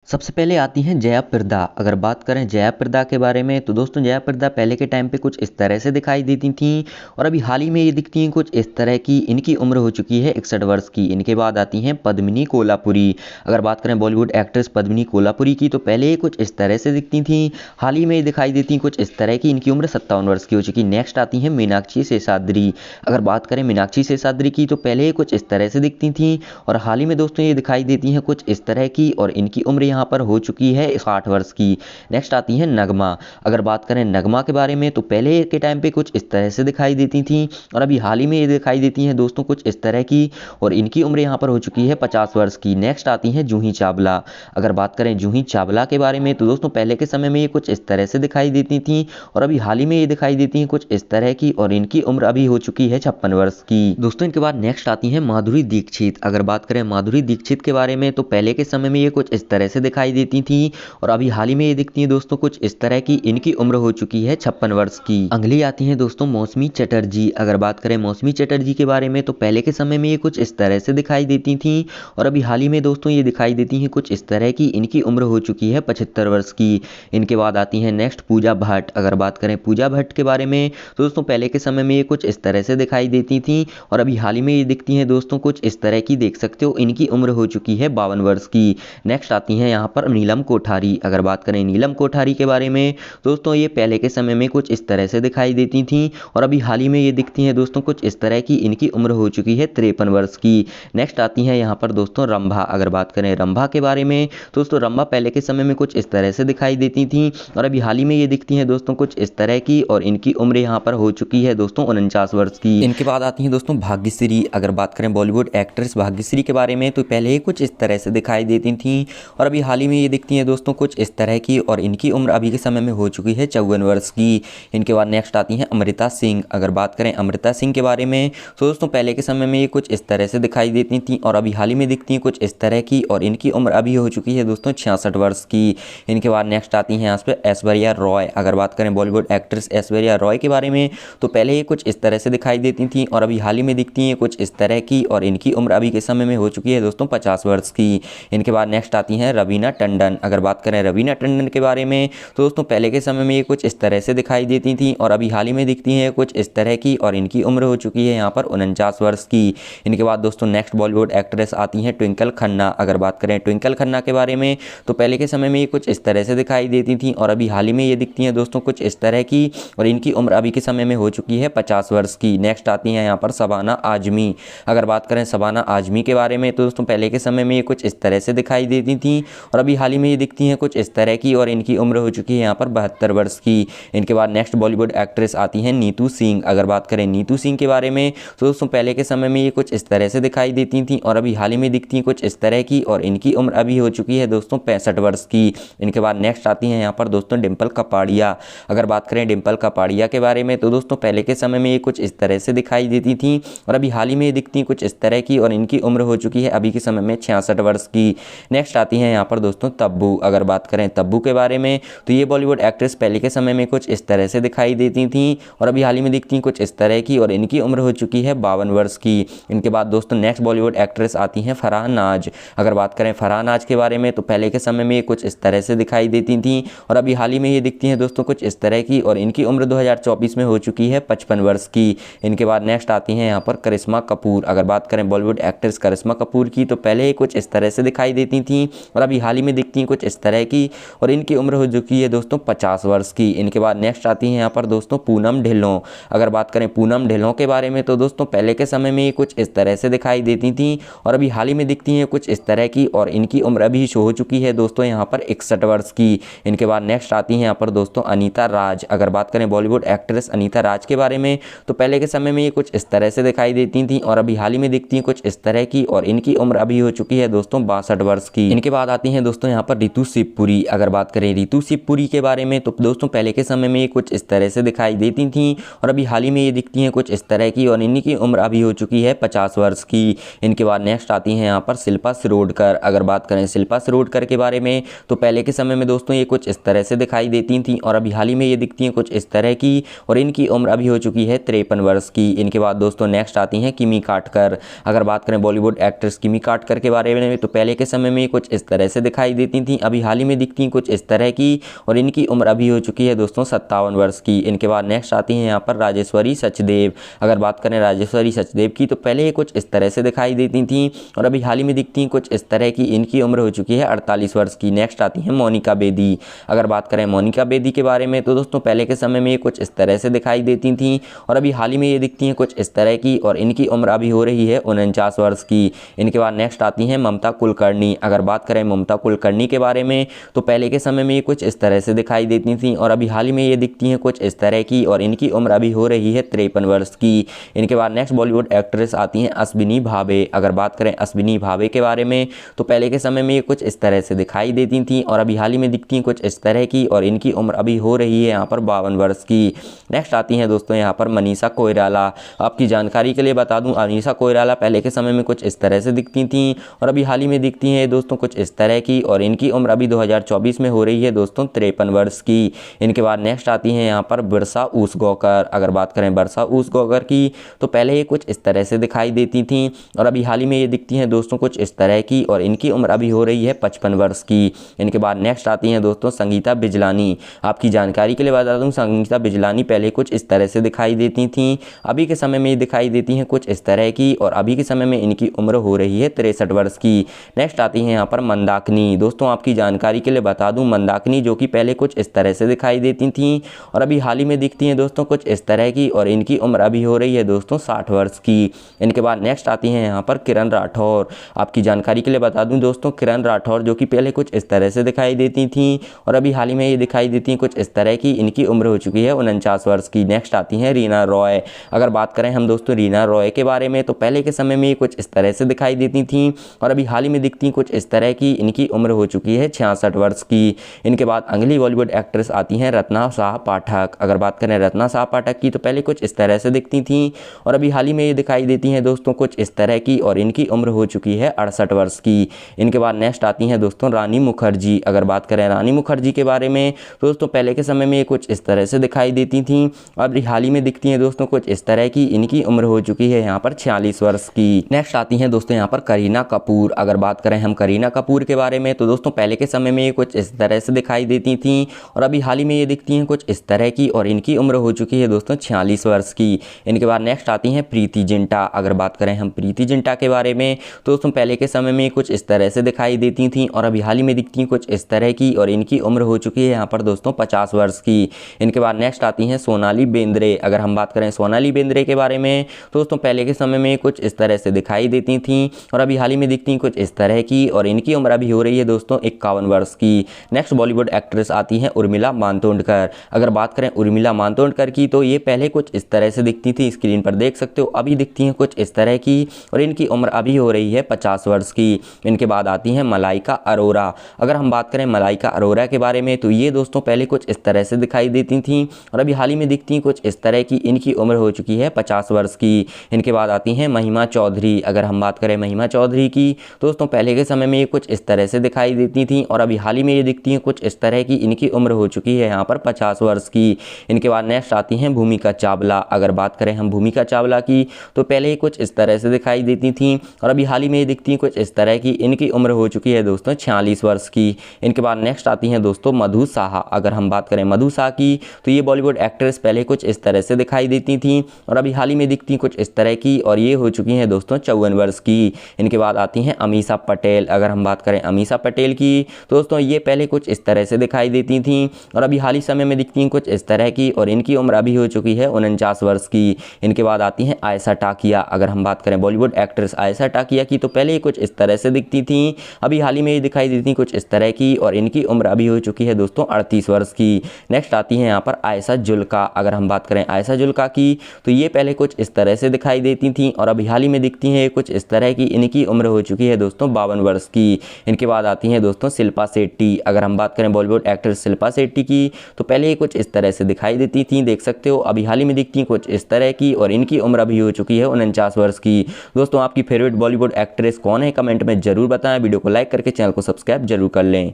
सबसे पहले आती हैं जयाप्रदा। अगर बात करें जयाप्रदा के बारे में तो दोस्तों जयाप्रदा पहले के टाइम पे कुछ इस तरह से दिखाई देती थीं और अभी हाल ही में ये दिखती हैं कुछ इस तरह की। इनकी उम्र हो चुकी है 61 वर्ष की। इनके बाद आती हैं पद्मिनी कोल्हापुरी। अगर बात करें बॉलीवुड एक्ट्रेस पद्मिनी कोल्हापुरी की तो पहले ये कुछ इस तरह से दिखती थी, हाल ही में ये दिखाई देती कुछ इस तरह की। इनकी उम्र 57 वर्ष की हो चुकी। नेक्स्ट आती हैं मीनाक्षी शेषाद्री। अगर बात करें मीनाक्षी शेषाद्री की तो पहले ये कुछ इस तरह से दिखती थी और हाल ही में दोस्तों ये दिखाई देती हैं कुछ इस तरह की और इनकी उम्र यहाँ पर हो चुकी है 60 वर्ष की। नेक्स्ट आती है नगमा। अगर बात करें नगमा के बारे में तो पहले के टाइम पे कुछ इस तरह से दिखाई देती थी और अभी हाल ही में ये दिखाई देती हैं दोस्तों कुछ इस तरह की और इनकी उम्र यहाँ पर हो चुकी है 50 वर्ष की। नेक्स्ट आती हैं जूही चावला। अगर बात करें जूही चावला के बारे में तो दोस्तों पहले के समय में ये कुछ इस तरह से दिखाई देती थी और अभी हाल ही में ये दिखाई देती हैं कुछ इस तरह की और इनकी उम्र अभी हो चुकी है 56 वर्ष की। दोस्तों इनके बाद नेक्स्ट आती हैं माधुरी दीक्षित। अगर बात करें माधुरी दीक्षित के बारे में तो पहले के समय में ये कुछ इस तरह से दिखाई देती थी और अभी हाल ही में ये दिखती हैं दोस्तों कुछ इस तरह की। इनकी उम्र हो चुकी है 56 वर्ष की। अगली आती हैं दोस्तों मौसमी चटर्जी। अगर बात करें मौसमी चटर्जी के बारे में तो पहले के समय में ये कुछ इस तरह से दिखाई देती थी और अभी हाल ही में दोस्तों ये दिखाई देती हैं कुछ इस तरह की। इनकी उम्र हो चुकी है 75 वर्ष की। इनके बाद आती हैं नेक्स्ट पूजा भट्ट। अगर बात करें पूजा भट्ट के बारे में तो दोस्तों पहले के समय में ये कुछ इस तरह से दिखाई देती थी और अभी हाल ही में ये दिखती हैं दोस्तों कुछ इस तरह की, देख सकते हो। इनकी उम्र हो चुकी है 52 वर्ष की। नेक्स्ट आती हैं यहाँ पर नीलम कोठारी। अगर बात करें नीलम कोठारी के बारे में दोस्तों ये पहले के समय में कुछ इस तरह से दिखाई देती थी और अभी हाल ही में ये दिखती हैं दोस्तों कुछ इस तरह की। इनकी उम्र हो चुकी है 53 वर्ष की। नेक्स्ट आती हैं यहाँ पर दोस्तों रंभा। अगर बात करें रंभा के बारे में दोस्तों रंभा पहले के समय में कुछ इस तरह से दिखाई देती थी और अभी हाल ही में ये दिखती हैं दोस्तों कुछ इस तरह की और इनकी उम्र यहाँ पर हो चुकी है दोस्तों 49 वर्ष की। इनके बाद आती हैं दोस्तों भाग्यश्री। अगर बात करें बॉलीवुड एक्ट्रेस भाग्यश्री के बारे में तो पहले ही कुछ इस तरह से दिखाई देती थी और अभी हाल ही में ये दिखती हैं दोस्तों कुछ इस तरह की और इनकी उम्र अभी के समय में हो चुकी है 54 वर्ष की। इनके बाद नेक्स्ट आती हैं अमृता सिंह। अगर बात करें अमृता सिंह के बारे में तो दोस्तों पहले के समय में ये कुछ इस तरह से दिखाई देती थी और अभी हाल ही में दिखती हैं कुछ इस तरह की और इनकी उम्र अभी हो चुकी है दोस्तों 66 वर्ष की। इनके बाद नेक्स्ट आती हैं यहाँ पर ऐश्वर्या रॉय। अगर बात करें बॉलीवुड एक्ट्रेस ऐश्वर्या रॉय के बारे में तो पहले ये कुछ इस तरह से दिखाई देती थी और अभी हाल ही में दिखती हैं कुछ इस तरह की और इनकी उम्र अभी के समय में हो चुकी है दोस्तों 50 वर्ष की। इनके बाद नेक्स्ट आती हैं रवीना टंडन। अगर बात करें रवीना टंडन के बारे में तो दोस्तों पहले के समय में ये कुछ इस तरह से दिखाई देती थी और अभी हाल ही में दिखती हैं कुछ इस तरह की और इनकी उम्र हो चुकी है यहाँ पर 49 वर्ष की। इनके बाद दोस्तों नेक्स्ट बॉलीवुड एक्ट्रेस आती हैं ट्विंकल खन्ना। अगर बात करें ट्विंकल खन्ना के बारे में तो पहले के समय में ये कुछ इस तरह से दिखाई देती थी और अभी हाल ही में ये दिखती हैं दोस्तों कुछ इस तरह की और इनकी उम्र अभी के समय में हो चुकी है 50 वर्ष की। नेक्स्ट आती हैं यहाँ पर शबाना आजमी। अगर बात करें शबाना आजमी के बारे में तो दोस्तों पहले के समय में ये कुछ इस तरह से दिखाई देती थी और अभी हाल ही में ये दिखती हैं कुछ इस तरह की और इनकी उम्र हो चुकी है यहाँ पर 72 वर्ष की। इनके बाद नेक्स्ट बॉलीवुड एक्ट्रेस आती हैं नीतू सिंह। अगर बात करें नीतू सिंह के बारे में तो दोस्तों पहले के समय में ये कुछ इस तरह से दिखाई देती थी और अभी हाल ही में दिखती हैं कुछ इस तरह की और इनकी उम्र अभी हो चुकी है दोस्तों 65 वर्ष की। इनके बाद नेक्स्ट आती हैं यहाँ पर दोस्तों डिम्पल कपाड़िया। अगर बात करें डिम्पल कपाड़िया के बारे में तो दोस्तों पहले के समय में ये कुछ इस तरह से दिखाई देती थी और अभी हाल ही में दिखती हैं कुछ इस तरह की और इनकी उम्र हो चुकी है अभी के समय में 66 वर्ष की। नेक्स्ट आती हैं यहाँ पर दोस्तों तब्बू। अगर बात करें तब्बू के बारे में तो ये बॉलीवुड एक्ट्रेस पहले के समय में कुछ इस तरह से दिखाई देती थी और अभी हाल ही में दिखती हैं कुछ इस तरह की और इनकी उम्र हो चुकी है 52 वर्ष की। इनके बाद दोस्तों नेक्स्ट बॉलीवुड एक्ट्रेस आती हैं फराह नाज। अगर बात करें फराह नाज के बारे में तो पहले के समय में ये कुछ इस तरह से दिखाई देती थी और अभी हाल ही में ये दिखती हैं दोस्तों कुछ इस तरह की और इनकी उम्र 2024 में हो चुकी है 55 वर्ष की। इनके बाद नेक्स्ट आती हैं यहाँ पर करिश्मा कपूर। अगर बात करें बॉलीवुड एक्ट्रेस करिश्मा कपूर की तो पहले ही कुछ इस तरह से दिखाई देती थी और अभी हाल ही में दिखती हैं कुछ इस तरह की और इनकी उम्र हो चुकी है दोस्तों 50 वर्ष की। इनके बाद नेक्स्ट आती हैं यहाँ पर दोस्तों पूनम ढिल्लों। अगर बात करें पूनम ढिल्लों के बारे में तो दोस्तों पहले के समय में ये कुछ इस तरह से दिखाई देती थी और अभी हाल ही में दिखती हैं कुछ इस तरह की और इनकी उम्र अभी हो चुकी है दोस्तों यहाँ पर 61 वर्ष की। इनके बाद नेक्स्ट आती हैं यहाँ पर दोस्तों अनीता राज। अगर बात करें बॉलीवुड एक्ट्रेस अनीता राज के बारे में तो पहले के समय में ये कुछ इस तरह से दिखाई देती थी और अभी हाल ही में दिखती हैं कुछ इस तरह की और इनकी उम्र अभी हो चुकी है दोस्तों 62 वर्ष की। इनके बाद आती हैं दोस्तों यहाँ पर रितु शिवपुरी। अगर बात करें रितु शिवपुरी के बारे में तो दोस्तों पहले के समय में ये कुछ इस तरह से दिखाई देती थी और अभी हाल ही में ये दिखती हैं कुछ इस तरह की और इनकी उम्र अभी हो चुकी है 50 वर्ष की। इनके बाद नेक्स्ट आती हैं यहाँ पर शिल्पा शिरोडकर। अगर बात करें शिल्पा शिरोडकर के बारे में तो पहले के समय में दोस्तों ये कुछ इस तरह से दिखाई देती थी और अभी हाल ही में ये दिखती हैं कुछ इस तरह की और इनकी उम्र अभी हो चुकी है 53 वर्ष की। इनके बाद दोस्तों नेक्स्ट आती हैं किमी काटकर। अगर बात करें बॉलीवुड एक्ट्रेस किमी काटकर के बारे में तो पहले के समय में कुछ इस तरह से से दिखाई देती थी, अभी हाल ही में दिखती हैं कुछ इस तरह की और इनकी उम्र अभी हो चुकी है दोस्तों 57 वर्ष की। इनके बाद नेक्स्ट आती हैं यहाँ पर राजेश्वरी सचदेव। अगर बात करें राजेश्वरी सचदेव की तो पहले ये कुछ इस तरह से दिखाई देती थी और अभी हाल ही में दिखती हैं कुछ इस तरह की। इनकी उम्र हो चुकी है 48 वर्ष की। नेक्स्ट आती है मोनिका बेदी। अगर बात करें मोनिका बेदी के बारे में तो दोस्तों पहले के समय में ये कुछ इस तरह से दिखाई देती थी और अभी हाल ही में ये दिखती हैं कुछ इस तरह की और इनकी उम्र अभी हो रही है 49 वर्ष की। इनके बाद नेक्स्ट आती हैं ममता कुलकर्णी। अगर बात करें ममता कुलकर्णी के बारे में तो पहले के समय में ये कुछ इस तरह से दिखाई देती थी और अभी हाल ही में ये दिखती हैं कुछ इस तरह की और इनकी उम्र अभी हो रही है 53 वर्ष की। इनके बाद नेक्स्ट बॉलीवुड एक्ट्रेस आती हैं अश्विनी भावे। अगर बात करें अश्विनी भावे के बारे में तो पहले के समय में ये कुछ इस तरह से दिखाई देती थी और अभी हाल ही में दिखती हैं कुछ इस तरह की और इनकी उम्र अभी हो रही है यहाँ पर 52 वर्ष की। नेक्स्ट आती हैं दोस्तों यहाँ पर मनीषा कोइराला। आपकी जानकारी के लिए बता दूं मनीषा कोइराला पहले के समय में कुछ इस तरह से दिखती थी और अभी हाल ही में दिखती हैं दोस्तों कुछ इस तरह की और इनकी उम्र अभी 2024 में हो रही है दोस्तों 53 वर्ष की। इनके बाद नेक्स्ट आती हैं यहाँ पर बिरसा ऊसगौकर। अगर बात करें बिरसा ऊसगौकर की तो पहले ये कुछ इस तरह से दिखाई देती थी और अभी हाल ही में ये दिखती हैं दोस्तों कुछ इस तरह की और इनकी उम्र अभी हो रही है 55 वर्ष की। इनके बाद नेक्स्ट आती हैं दोस्तों संगीता बिजलानी। आपकी जानकारी के लिए बता दूं संगीता बिजलानी पहले कुछ इस तरह से दिखाई देती थी, अभी के समय में ये दिखाई देती हैं कुछ इस तरह की और अभी के समय में इनकी उम्र हो रही है 63 वर्ष की। नेक्स्ट आती हैं यहाँ पर मंदाकिनी। दोस्तों आपकी जानकारी के लिए बता दूं मंदाकिनी जो कि पहले कुछ इस तरह से दिखाई देती थी और अभी हाल ही में दिखती हैं दोस्तों कुछ इस तरह की और इनकी उम्र अभी हो रही है दोस्तों 60 वर्ष की। इनके बाद नेक्स्ट आती हैं यहाँ पर किरण राठौर। आपकी जानकारी के लिए बता दूं दोस्तों किरण राठौर जो कि पहले कुछ इस तरह से दिखाई देती थी और अभी हाल ही में ये दिखाई देती हैं कुछ इस तरह की। इनकी उम्र हो चुकी है 49 वर्ष की। नेक्स्ट आती हैं रीना रॉय। अगर बात करें हम दोस्तों रीना रॉय के बारे में तो पहले के समय में ये कुछ इस तरह से दिखाई देती थी और अभी हाल ही में दिखती कुछ इस तरह की। इनकी उम्र हो चुकी है 66 वर्ष की। इनके बाद अगली बॉलीवुड एक्ट्रेस आती हैं रत्ना शाह पाठक। अगर बात करें रत्ना शाह पाठक की तो पहले कुछ इस तरह से दिखती थी और अभी हाल ही में ये दिखाई देती हैं दोस्तों कुछ इस तरह की और इनकी उम्र हो चुकी है 68 वर्ष की। इनके बाद नेक्स्ट आती हैं दोस्तों रानी मुखर्जी। अगर बात करें रानी मुखर्जी के बारे में तो दोस्तों पहले के समय में ये कुछ इस तरह से दिखाई देती थी और अभी हाल ही में दिखती हैं दोस्तों कुछ इस तरह की। इनकी उम्र हो चुकी है यहाँ पर 46 वर्ष की। नेक्स्ट आती हैं दोस्तों यहाँ पर करीना कपूर। अगर बात करें हम करीना कपूर के बारे में तो दोस्तों पहले के समय में ये कुछ इस तरह से दिखाई देती थी और अभी हाल ही में ये दिखती हैं कुछ इस तरह की और इनकी उम्र हो चुकी है दोस्तों 46 वर्ष की। इनके बाद नेक्स्ट आती हैं प्रीति जिंटा। अगर बात करें हम प्रीति जिंटा के बारे में तो दोस्तों पहले के समय में कुछ इस तरह से दिखाई देती थी और अभी हाल ही में दिखती हैं कुछ इस तरह की और इनकी उम्र हो चुकी है यहाँ पर दोस्तों 50 वर्ष की। इनके बाद नेक्स्ट आती हैं सोनाली बेंद्रे। अगर हम बात करें सोनाली बेंद्रे के बारे में तो दोस्तों पहले के समय में कुछ इस तरह से दिखाई देती थी और अभी हाल ही में दिखती हैं कुछ इस तरह की और इनकी उम्र अभी हो रही है दोस्तों 51 वर्ष की। नेक्स्ट बॉलीवुड एक्ट्रेस आती हैं उर्मिला मातोंडकर। अगर बात करें उर्मिला मातोंडकर की तो ये पहले कुछ इस तरह से दिखती थी, स्क्रीन पर देख सकते हो। अभी दिखती हैं कुछ इस तरह की और इनकी उम्र अभी हो रही है 50 वर्ष की। इनके बाद आती हैं मलाइका अरोरा। अगर हम बात करें मलाइका अरोरा के बारे में तो ये दोस्तों पहले कुछ इस तरह से दिखाई देती थी और अभी हाल ही में दिखती हैं कुछ इस तरह की। इनकी उम्र हो चुकी है 50 वर्ष की। इनके बाद आती हैं महिमा चौधरी। अगर हम बात करें महिमा चौधरी की दोस्तों पहले के समय में ये कुछ इस तरह से दिखाई देती थी और अभी हाल ही में ये दिखती हैं कुछ इस तरह की। इनकी उम्र हो चुकी है यहाँ पर 50 वर्ष की। इनके बाद नेक्स्ट आती हैं भूमिका चावला। अगर बात करें हम भूमिका चावला की तो पहले कुछ इस तरह से दिखाई देती थी और अभी हाल ही में ये दिखती हैं कुछ इस तरह की। इनकी उम्र हो चुकी है दोस्तों 46 वर्ष की। इनके बाद नेक्स्ट आती हैं दोस्तों मधु साहा। अगर हम बात करें मधु साहा की तो ये बॉलीवुड एक्ट्रेस पहले कुछ इस तरह से दिखाई देती थी और अभी हाल ही में दिखती कुछ इस तरह की और ये हो चुकी हैं दोस्तों 54 वर्ष की। इनके बाद आती हैं अमीषा पटेल। अगर हम बात करें अमीषा पटेल की तो दोस्तों ये पहले कुछ इस तरह से दिखाई देती थी और अभी हाल ही समय में दिखती हैं कुछ इस तरह की और इनकी उम्र अभी हो चुकी है 49 वर्ष की। इनके बाद आती हैं आयशा टाकिया। अगर हम बात करें बॉलीवुड एक्ट्रेस आयशा टाकिया की तो पहले कुछ इस तरह से दिखती थी, अभी हाल ही में ये दिखाई देती कुछ इस तरह की और इनकी उम्र अभी हो चुकी है दोस्तों 38 वर्ष की। नेक्स्ट आती है यहाँ पर आयशा जुल्का। अगर हम बात करें आयशा जुल्का की तो ये पहले कुछ इस तरह से दिखाई देती थी और अभी हाल ही में दिखती हैं कुछ इस तरह की। इनकी उम्र हो चुकी है दोस्तों 52 वर्ष की। इनके बाद आती हैं दोस्तों शिल्पा शेट्टी। अगर हम बात करें बॉलीवुड एक्ट्रेस शिल्पा शेट्टी की तो पहले कुछ इस तरह से दिखाई देती थी, देख सकते हो। अभी हाल ही में दिखती कुछ इस तरह की और इनकी उम्र अभी हो चुकी है 49 वर्ष की। दोस्तों आपकी फेवरेट बॉलीवुड एक्ट्रेस कौन है कमेंट में जरूर बताएं। वीडियो को लाइक करके चैनल को सब्सक्राइब जरूर कर लें।